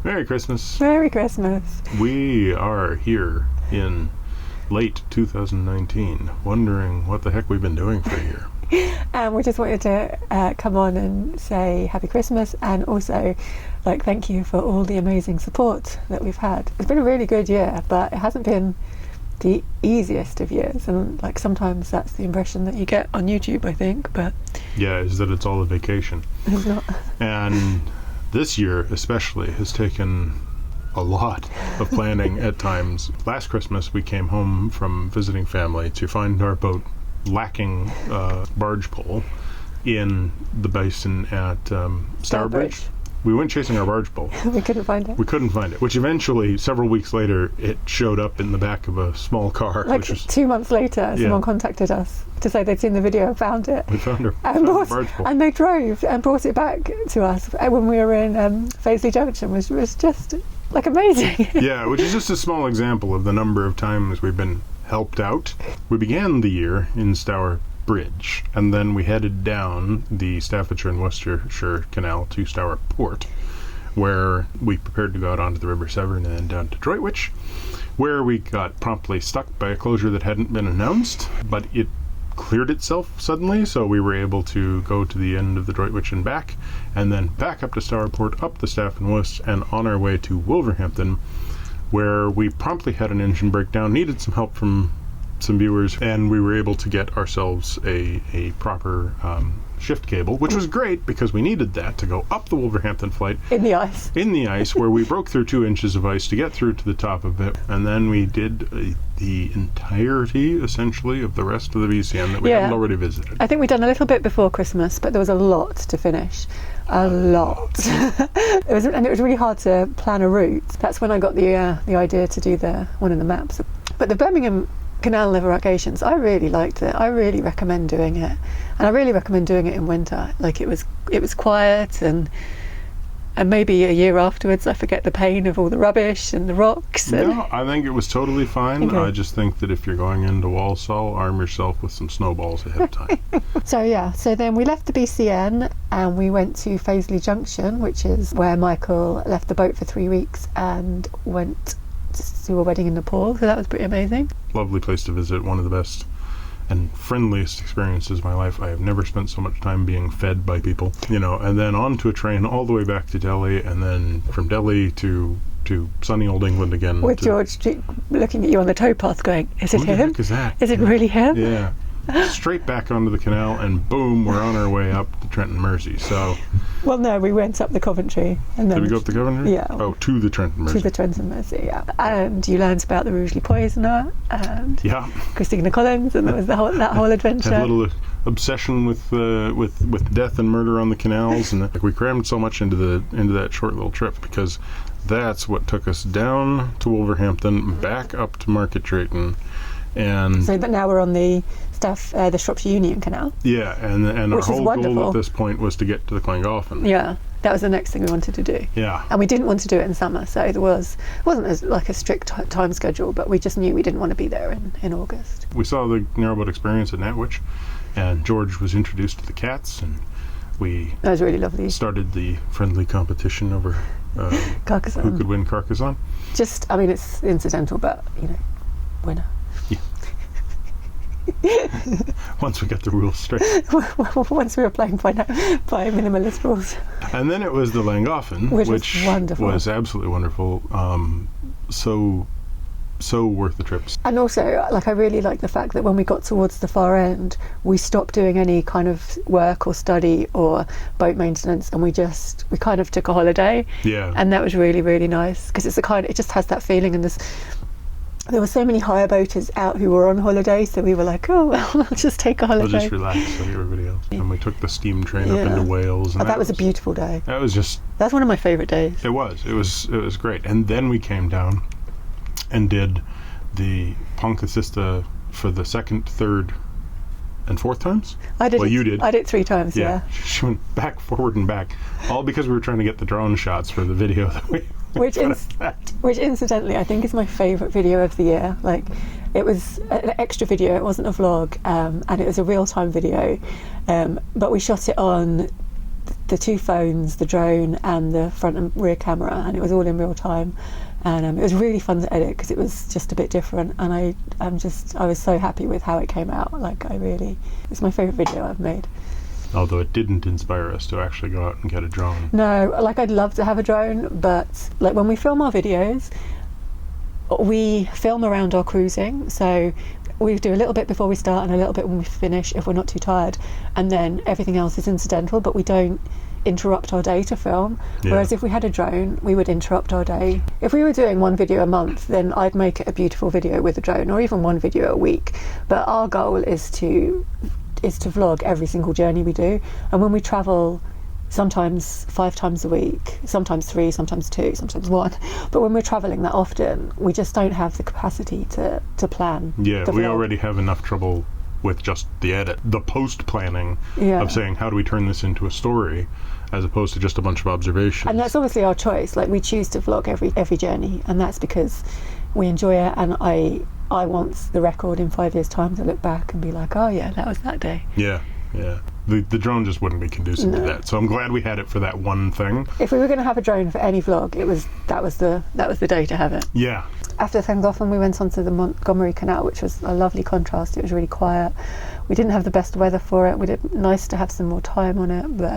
Merry Christmas. Merry Christmas. We are here in late 2019, wondering what the heck we've been doing for a year. And we just wanted to come on and say Happy Christmas, and also thank you for all the amazing support that we've had. It's been a really good year, but it hasn't been the easiest of years, and sometimes that's the impression that you get on YouTube, I think, but yeah, is that it's all a vacation. It's not. And this year especially has taken a lot of planning at times. Last Christmas we came home from visiting family to find our boat lacking barge pole in the basin at Stourbridge. We went chasing our barge pole. We couldn't find it. We couldn't find it, which eventually, several weeks later, it showed up in the back of a small car. Which was 2 months later, someone contacted us to say they'd seen the video and found it. We found our barge pole. And they drove and brought it back to us when we were in Fazeley Junction, which was just amazing. Yeah, which is just a small example of the number of times we've been helped out. We began the year in Stourbridge Bridge, and then we headed down the Staffordshire and Worcestershire Canal to Stourport, where we prepared to go out onto the River Severn and then down to Droitwich, where we got promptly stuck by a closure that hadn't been announced, but it cleared itself suddenly, so we were able to go to the end of the Droitwich and back, and then back up to Stourport, up the Staff and Worcester, and on our way to Wolverhampton, where we promptly had an engine breakdown, needed some help from some viewers, and we were able to get ourselves a proper shift cable, which was great because we needed that to go up the Wolverhampton flight in the ice where we broke through 2 inches of ice to get through to the top of it, and then we did the entirety essentially of the rest of the VCM that we hadn't already visited. I think we'd done a little bit before Christmas, but there was a lot to finish. A lot. It was really hard to plan a route. That's when I got the idea to do one of the maps. But the Birmingham Canal navigations, I really liked it. I really recommend doing it, and I really recommend doing it in winter. It was quiet, and maybe a year afterwards I forget the pain of all the rubbish and the rocks. No, I think it was totally fine. Okay. I just think that if you're going into Walsall, arm yourself with some snowballs ahead of time. So then we left the BCN and we went to Fazeley Junction, which is where Michael left the boat for 3 weeks and went to a wedding in Nepal, so that was pretty amazing. Lovely place to visit, one of the best and friendliest experiences of my life. I have never spent so much time being fed by people, and then on to a train all the way back to Delhi, and then from Delhi to sunny old England again. With George looking at you on the towpath going, is it him? What the heck is that? Is it really him? Yeah. Straight back onto the canal, and boom, we're on our way up the Trent and Mersey. So, well, no, we went up the Coventry, and then did we go up the Coventry? Yeah. Oh, to the Trent and Mersey. To the Trent and Mersey, yeah. And you learned about the Rugeley Poisoner and Christina Collins, and that was that whole adventure. Had a little obsession with death and murder on the canals, and we crammed so much into that short little trip because that's what took us down to Wolverhampton, back up to Market Drayton. And so that now we're on the Shropshire Union Canal. Yeah, and our whole wonderful goal at this point was to get to the Llangolfen. Yeah, that was the next thing we wanted to do. Yeah. And we didn't want to do it in summer, so it wasn't a strict time schedule, but we just knew we didn't want to be there in August. We saw the Narrowboat experience at Nantwich, and George was introduced to the cats, and that was really lovely. Started the friendly competition over Carcassonne. Who could win Carcassonne. It's incidental, but winner. Yeah. Once we got the rules straight. Once we were playing by minimalist rules. And then it was the Llangolfen, which was wonderful. Was absolutely wonderful. So worth the trips. And also, I really like the fact that when we got towards the far end, we stopped doing any kind of work or study or boat maintenance, and we kind of took a holiday. Yeah. And that was really, really nice, because it just has that feeling, and there were so many hire boaters out who were on holiday, so we were like, oh, well, I'll just take a holiday. We'll just relax like everybody else. And we took the steam train up into Wales. And that was a beautiful day. That's one of my favourite days. It was great. And then we came down and did the Pontcysista for the second, third, and fourth times? I did. Well, you did. I did 3 times, yeah. She went back, forward, and back, all because we were trying to get the drone shots for the video that we which incidentally I think is my favourite video of the year. It was an extra video, it wasn't a vlog, and it was a real-time video, but we shot it on the two phones, the drone and the front and rear camera, and it was all in real time. And it was really fun to edit because it was just a bit different, and I was so happy with how it came out. It's my favourite video I've made. Although it didn't inspire us to actually go out and get a drone. No, I'd love to have a drone, but when we film our videos, we film around our cruising, so we do a little bit before we start and a little bit when we finish if we're not too tired, and then everything else is incidental, but we don't interrupt our day to film. Whereas if we had a drone, we would interrupt our day. If we were doing one video a month, then I'd make it a beautiful video with a drone, or even one video a week. But our goal is to vlog every single journey we do, and when we travel, sometimes 5 times a week, sometimes 3, sometimes 2, sometimes 1, but when we're travelling that often, we just don't have the capacity to plan. Yeah, we already have enough trouble with just the post planning of saying, how do we turn this into a story, as opposed to just a bunch of observations. And that's obviously our choice. We choose to vlog every journey, and that's because we enjoy it, and I want the record in 5 years' time to look back and be like, oh yeah, that was that day. Yeah. The drone just wouldn't be conducive to that, so I'm glad we had it for that one thing. If we were going to have a drone for any vlog, that was the day to have it. Yeah. After Llangollen, we went onto the Montgomery Canal, which was a lovely contrast. It was really quiet. We didn't have the best weather for it. Nice to have some more time on it, but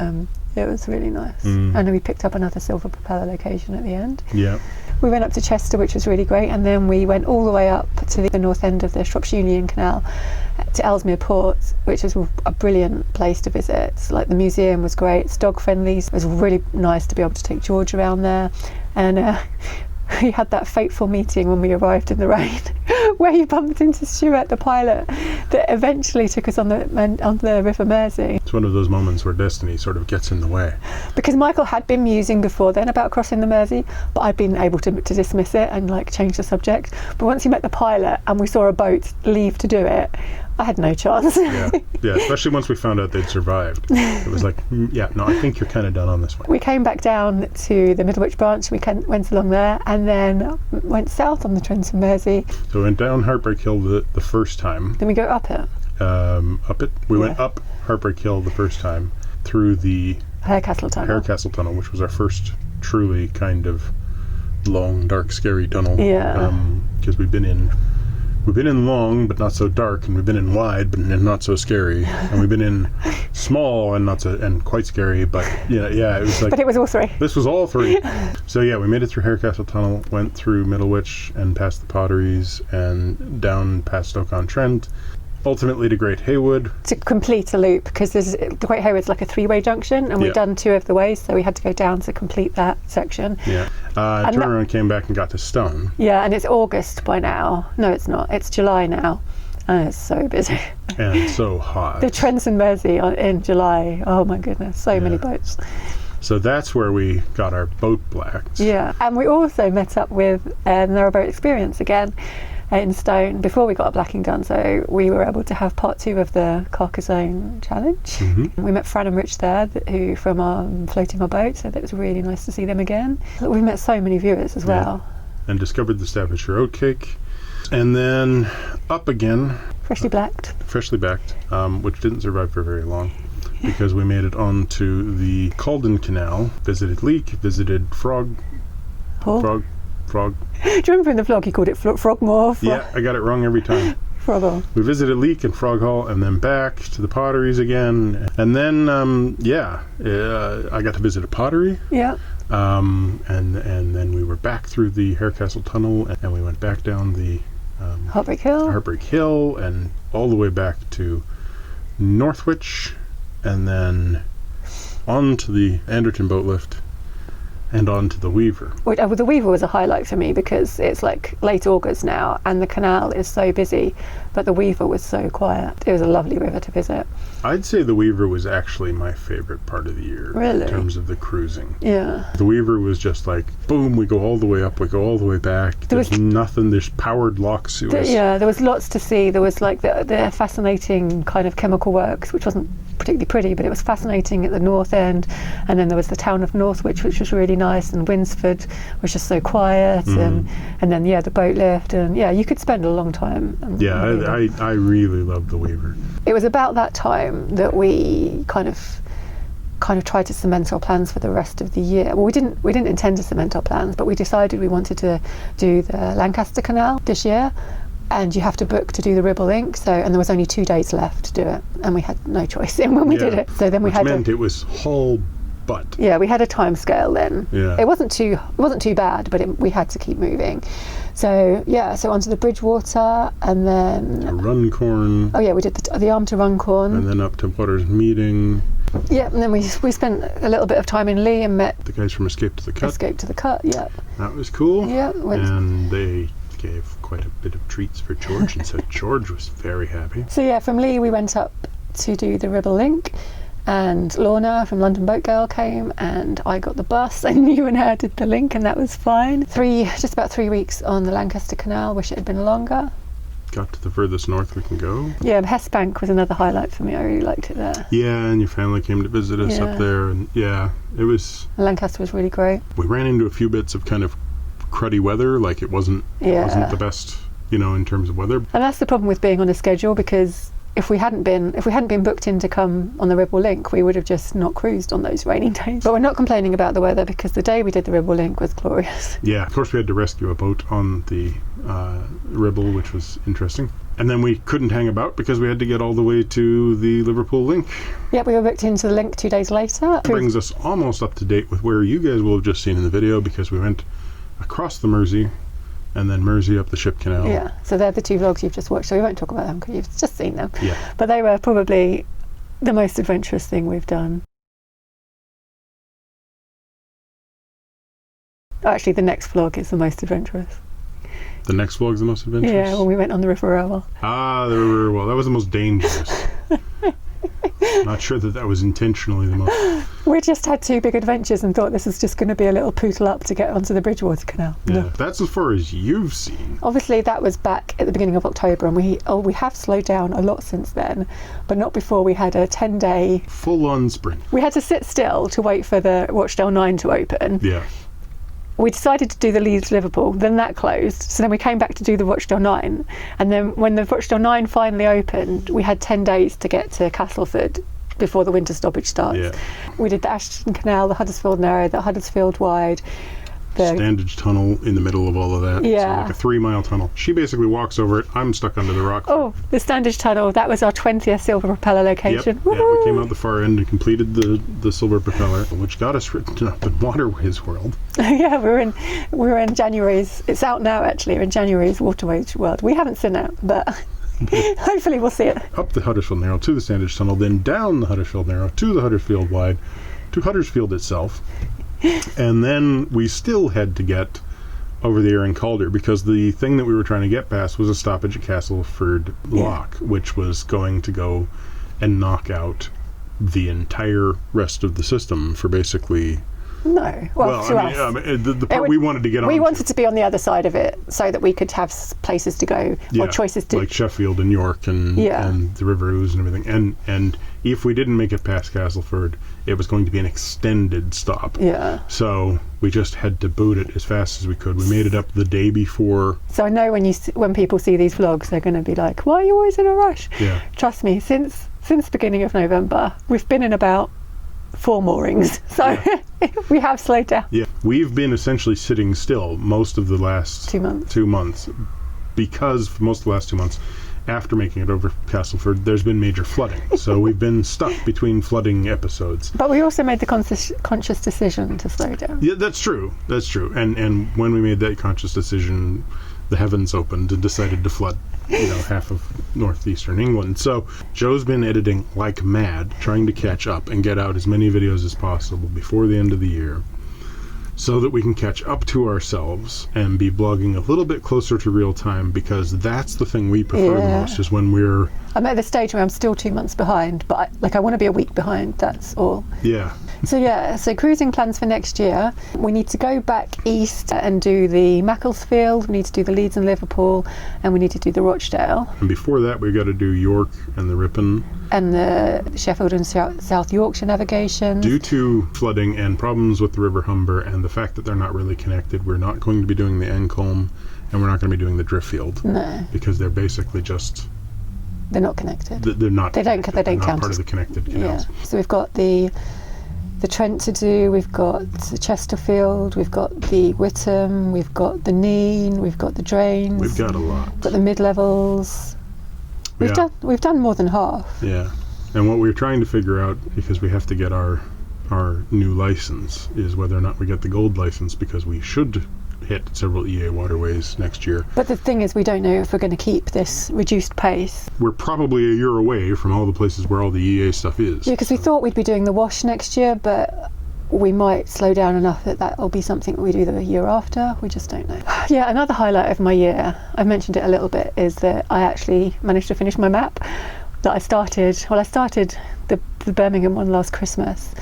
it was really nice. And then we picked up another silver propeller location at the end. Yeah. We went up to Chester, which was really great, and then we went all the way up to the north end of the Shropshire Union Canal to Ellesmere Port, which is a brilliant place to visit. The museum was great, it's dog friendly. It was really nice to be able to take George around there, and we had that fateful meeting when we arrived in the rain where he bumped into Stuart, the pilot, that eventually took us on the River Mersey. It's one of those moments where destiny sort of gets in the way. Because Michael had been musing before then about crossing the Mersey, but I'd been able to dismiss it and change the subject. But once he met the pilot and we saw a boat leave to do it, I had no chance. Yeah, especially once we found out they'd survived. It was I think you're kind of done on this one. We came back down to the Middlewich branch, we went along there, and then went south on the Trenton Mersey. So we went down Heartbreak Hill the first time. Then we go up it. We went up Heartbreak Hill the first time, through the Harecastle Tunnel, which was our first truly kind of long, dark, scary tunnel. Yeah. Because we've been in long but not so dark, and we've been in wide but not so scary, and we've been in small and quite scary, but it was but it was all three. This was all three. So we made it through Harecastle Tunnel, went through Middlewich and past the Potteries and down past Stoke-on-Trent, ultimately to Great Haywood. To complete a loop, because the Great Haywood's like a 3-way junction, and we've done 2 of the ways, so we had to go down to complete that section. Turned around, came back and got to Stone. And it's August by now. No, it's not. It's July now. And it's so busy. And so hot. The Trenton Mersey in July. Oh my goodness, so many boats. So that's where we got our boat blacked. Yeah, and we also met up with Narrowboat Experience again in Stone before we got a blacking done, so we were able to have part 2 of the Carcassonne challenge. We met Fran and Rich there, who from floating our boat, so that was really nice to see them again. We met so many viewers as well. And discovered the Staffordshire Oatcake, and then up again. Freshly blacked, which didn't survive for very long, because we made it onto the Calden Canal, visited Leek, visited Frog. Do you remember in the vlog he called it Frogmore? Yeah, I got it wrong every time. Froghall. We visited Leek and Froghall, and then back to the Potteries again, and then I got to visit a pottery. Yeah. And then we were back through the Harecastle Tunnel, and we went back down the Heartbreak Hill, and all the way back to Northwich, and then on to the Anderton boat lift, and on to the Weaver. The Weaver was a highlight for me because it's late August now and the canal is so busy, but the Weaver was so quiet. It was a lovely river to visit. I'd say the Weaver was actually my favourite part of the year. Really? In terms of the cruising. Yeah. The Weaver was just boom, we go all the way up, we go all the way back. There's nothing, there's powered locks. There was lots to see. There was the fascinating kind of chemical works, which wasn't particularly pretty, but it was fascinating at the north end, and then there was the town of Northwich, which was really nice, and Winsford was just so quiet, and then the boat lift, and you could spend a long time. I really loved the Weaver. It was about that time that we kind of kind of tried to cement our plans for the rest of the year. Well, we didn't intend to cement our plans, but we decided we wanted to do the Lancaster Canal this year, and you have to book to do the Ribble Link. So, and there was only 2 days left to do it, and we had no choice in when we did it. So then we had meant it was whole butt. Yeah, we had a time scale then. Yeah. It wasn't too bad, but we had to keep moving. So yeah, so onto the Bridgewater, and then To Runcorn. Oh yeah, we did the arm to Runcorn, And then up to Waters Meeting. Yeah, and then we spent a little bit of time in Lee and met The guys from Escape to the Cut. Escape to the Cut. Yeah. That was cool. Yeah. And they gave quite a bit of treats for George, and so George was very happy. So yeah, from Lee we went up to do the Ribble Link, and Lorna from London Boat Girl came, and I got the bus, and you and her did the link, and that was fine. Just about 3 weeks on the Lancaster Canal. Wish it had been longer. Got to the furthest north we can go. Yeah, Hess Bank was another highlight for me. I really liked it there. Yeah, and your family came to visit us up there, and yeah, it was. Lancaster was really great. We ran into a few bits of kind of cruddy weather, like it wasn't the best, in terms of weather. And that's the problem with being on a schedule, because if we hadn't been booked in to come on the Ribble Link, we would have just not cruised on those rainy days. But we're not complaining about the weather, because the day we did the Ribble Link was glorious. Yeah, of course we had to rescue a boat on the Ribble, which was interesting. And then we couldn't hang about because we had to get all the way to the Liverpool Link. Yeah, we were booked into the Link 2 days later. That brings us almost up to date with where you guys will have just seen in the video, because we went across the Mersey and then Mersey up the Ship Canal. Yeah, so they're the 2 vlogs you've just watched, so we won't talk about them because you've just seen them. Yeah. But they were probably the most adventurous thing we've done. Actually, the next vlog is the most adventurous. The next vlog's the most adventurous? Yeah, when we went on the River Irwell. Ah, the River Irwell. That was the most dangerous. Not sure that was intentionally the most. We just had 2 big adventures and thought this was just going to be a little pootle up to get onto the Bridgewater Canal. Yeah, No. that's as far as you've seen. Obviously, that was back at the beginning of October, and we have slowed down a lot since then, but not before we had a 10-day... Full-on sprint. We had to sit still to wait for the Rochdale 9 to open. Yeah. We decided to do the Leeds Liverpool, then that closed, so then we came back to do the Rochdale 9, and then when the Rochdale 9 finally opened, we had 10 days to get to Castleford before the winter stoppage starts. Yeah. We did the Ashton Canal, the Huddersfield Narrow, the Huddersfield Wide, the Standage Tunnel in the middle of all of that. Yeah. So like a 3-mile tunnel. She basically walks over it. I'm stuck under the rock. Oh, the Standage Tunnel, that was our 20th silver propeller location. Yep. Yeah, we came out the far end and completed the silver propeller, which got us written up in Waterways World. Yeah, we were in January's, it's out now actually, we're in January's Waterways World. We haven't seen it, but hopefully we'll see it. Up the Huddersfield Narrow to the Standage Tunnel, then down the Huddersfield Narrow to the Huddersfield Wide, to Huddersfield itself. And then we still had to get over the Erin Calder, because the thing that we were trying to get past was a stoppage at Castleford Lock, which was going to go and knock out the entire rest of the system for basically... No. Well, to us. The part we wanted to get on. We wanted to be on the other side of it so that we could have places to go, or choices to... like Sheffield and York and the River Ouse and everything. And if we didn't make it past Castleford, it was going to be an extended stop. Yeah. So we just had to boot it as fast as we could. We made it up the day before. So I know when people see these vlogs, they're going to be like, why are you always in a rush? Yeah. Trust me, since the beginning of November, we've been in about 4 moorings. So we have slowed down. Yeah. We've been essentially sitting still most of the last 2 months. 2 months, because for most of the last 2 months, after making it over Castleford, there's been major flooding. So we've been stuck between flooding episodes. But we also made the conscious decision to slow down. Yeah, that's true. That's true. And when we made that conscious decision, the heavens opened and decided to flood, half of northeastern England. So Joe's been editing like mad, trying to catch up and get out as many videos as possible before the end of the year, so that we can catch up to ourselves and be blogging a little bit closer to real time, because that's the thing we prefer the most, is when we're... I'm at the stage where I'm still 2 months behind, but I want to be a week behind, that's all. Yeah. So cruising plans for next year. We need to go back east and do the Macclesfield, we need to do the Leeds and Liverpool, and we need to do the Rochdale. And before that, we've got to do York and the Ripon. And the Sheffield and South Yorkshire navigation. Due to flooding and problems with the River Humber and the fact that they're not really connected, we're not going to be doing the Encombe, and we're not going to be doing the Driftfield. No. Because they're basically just... They're not connected. They're not. They don't not count part of the connected canals. Yeah. So we've got the the Trent to do, we've got the Chesterfield, we've got the Witham, we've got the Neen, we've got the drains. We've got a lot. We've got the mid-levels. We've done more than half. Yeah. And what we're trying to figure out, because we have to get our new license, is whether or not we get the gold license, because we should hit several EA waterways next year. But the thing is, we don't know if we're going to keep this reduced pace. We're probably a year away from all the places where all the EA stuff is. Yeah, because we thought we'd be doing the wash next year, but we might slow down enough that that'll be something that we do the year after. We just don't know. Yeah, another highlight of my year, I mentioned it a little bit, is that I actually managed to finish my map that I started. Well, I started the Birmingham one last Christmas,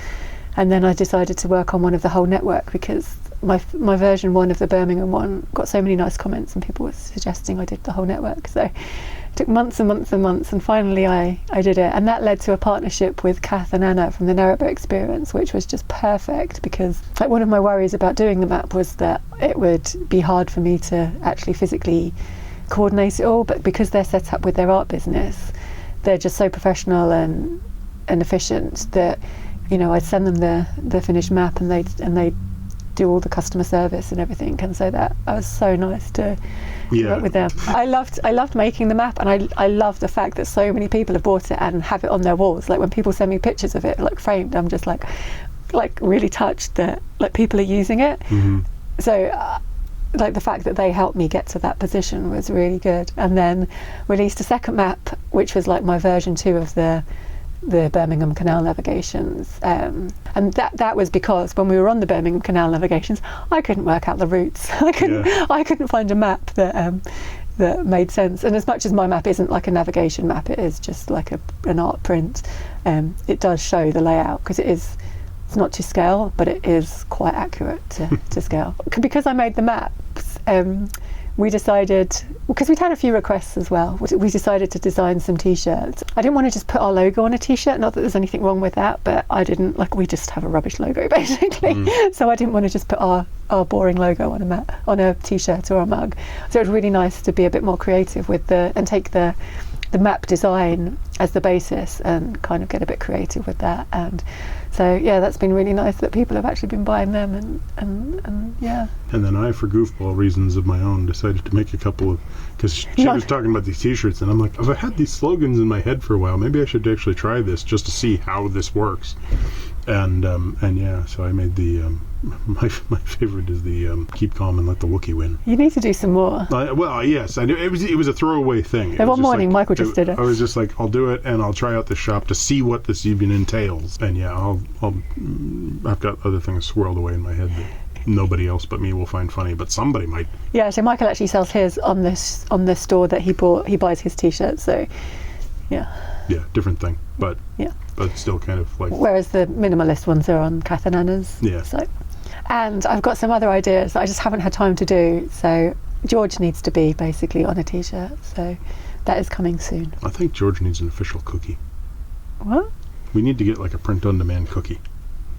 and then I decided to work on one of the whole network, because my version 1 of the Birmingham one got so many nice comments and people were suggesting I did the whole network. So it took months and months and months, and finally I did it. And that led to a partnership with Kath and Anna from the Narrowboat experience, which was just perfect, because like, one of my worries about doing the map was that it would be hard for me to actually physically coordinate it all, but because they're set up with their art business, they're just so professional and efficient that, you know, I'd send them the finished map and they'd do all the customer service and everything, and so that was so nice to work with them. I loved making the map, and I love the fact that so many people have bought it and have it on their walls. Like when people send me pictures of it like framed, I'm just like really touched that like people are using it. Mm-hmm. So like the fact that they helped me get to that position was really good. And then released a second map, which was like my version 2 of the Birmingham Canal navigations, and that was because when we were on the Birmingham Canal navigations, I couldn't work out the routes. I couldn't find a map that made sense. And as much as my map isn't like a navigation map, it is just like an art print. It does show the layout, because it's not to scale, but it is quite accurate to scale. Because I made the maps, we decided, because we'd had a few requests as well, we decided to design some t-shirts. I didn't want to just put our logo on a t-shirt, not that there's anything wrong with that, but I didn't, like, we just have a rubbish logo basically. So I didn't want to just put our boring logo on a t-shirt or a mug. So it was really nice to be a bit more creative with and take the map design as the basis and kind of get a bit creative with that. And so yeah, that's been really nice that people have actually been buying them, and yeah. And then I, for goofball reasons of my own, decided to make a couple of, because she was talking about these t-shirts, and I'm like, I've had these slogans in my head for a while, maybe I should actually try this just to see how this works. And yeah, so I made the my favorite is the keep calm and let the Wookiee win. You need to do some more. Well, yes, I knew it was a throwaway thing. One morning, Michael just did it. I was just like, I'll do it, and I'll try out the shop to see what this even entails. And yeah, I've got other things swirled away in my head that nobody else but me will find funny, but somebody might. Yeah, so Michael actually sells his on this store that he buys his t-shirts. So yeah. Yeah, different thing, but yeah. But still kind of like. Whereas the minimalist ones are on Kath and Anna's. Yeah. So, and I've got some other ideas that I just haven't had time to do. So George needs to be basically on a t-shirt. So that is coming soon. I think George needs an official cookie. What? We need to get like a print-on-demand cookie,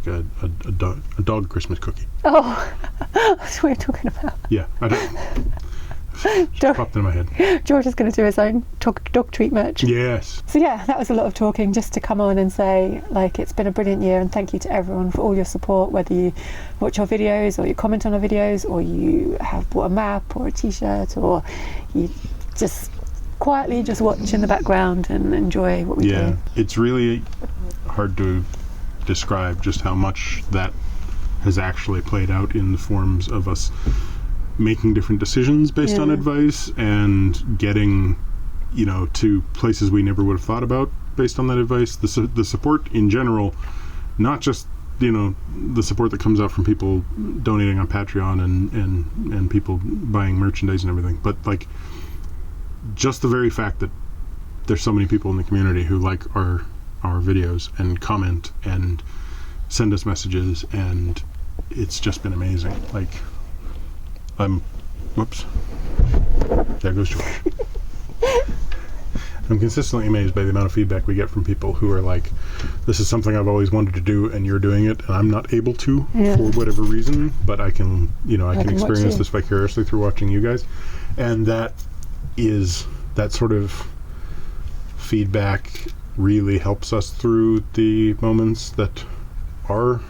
like a dog Christmas cookie. Oh, that's what you're talking about. Yeah, I don't. Just popped in my head. George is going to do his own dog treat merch. Yes. So yeah, that was a lot of talking just to come on and say, like, it's been a brilliant year, and thank you to everyone for all your support, whether you watch our videos or you comment on our videos or you have bought a map or a t-shirt or you just quietly just watch in the background and enjoy what we do. Yeah, it's really hard to describe just how much that has actually played out in the forms of us making different decisions based on advice and getting, to places we never would have thought about based on that advice. The support in general, not just, the support that comes out from people donating on Patreon and people buying merchandise and everything, but like just the very fact that there's so many people in the community who like our videos and comment and send us messages, and it's just been amazing. Like, whoops. There goes George. I'm consistently amazed by the amount of feedback we get from people who are like, this is something I've always wanted to do and you're doing it and I'm not able to for whatever reason, but I can, I can experience this vicariously through watching you guys. And that sort of feedback really helps us through the moments that are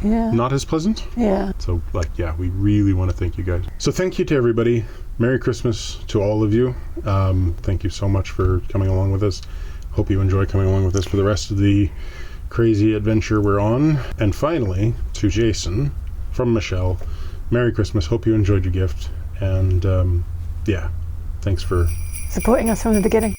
Yeah. not as pleasant. Yeah. So, like, yeah, we really want to thank you guys. So thank you to everybody. Merry Christmas to all of you. Thank you so much for coming along with us. Hope you enjoy coming along with us for the rest of the crazy adventure we're on. And finally, to Jason from Michelle, Merry Christmas. Hope you enjoyed your gift. And yeah, thanks for Supporting us from the beginning.